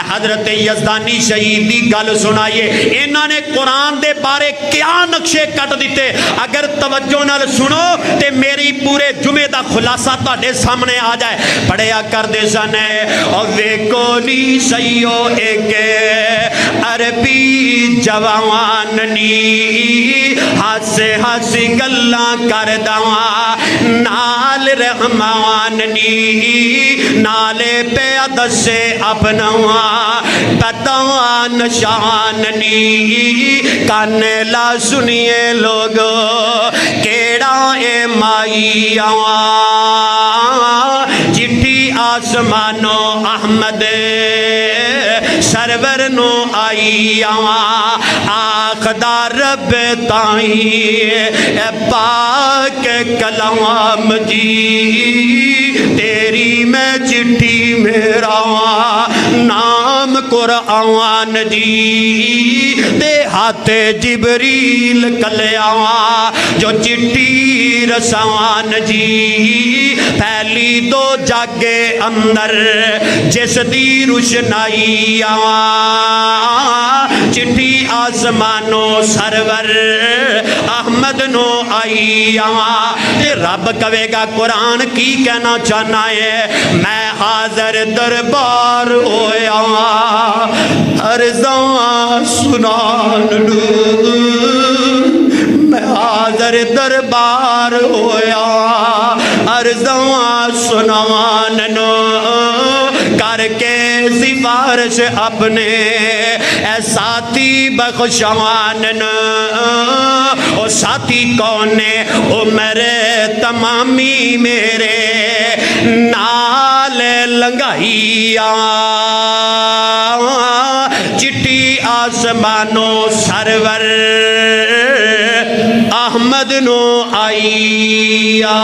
حضرت یزدانی شہید دی گل سنائیے انہاں نے قرآن دے بارے کیا نقشے کٹ دیتے اگر توجہ نال سنو تے میری پورے جمعے دا خلاصہ تہاڈے سامنے آ جائے پڑھیا کر دے سن او ویکھو نی سیو ایک عربی جوان نی ہاسے ہاسی گلاں کردا نال رحمان نی نالے پہ دسے اپنا پتا نشان نی کانے لا سنیے لوگو کیڑا اے مائی چٹھی آسمانو احمد سرور نو آئی آخدا رب تائیں اے پاک کلام جی تیری میں چٹھی میرا نام قرآن جی دے ہاتھ جبریل کلیا جو چٹھی رسان جی پہلی دو جاگے اندر جس دی روشنائی چٹھی آسمانو سرور احمد نو آئی رب کہے گا قرآن کی کہنا چاہنا ہے میں حاضر دربار ہویا عرضاں سنان لوں میں حاضر دربار ہویا عرضاں سنان نو کر کے سفارش اپنے اے ساتھی بخشوان او ساتھی کونے او میرے تمامی میرے نال لنگائیا چٹھی آسمانو سرور احمد نو آئیا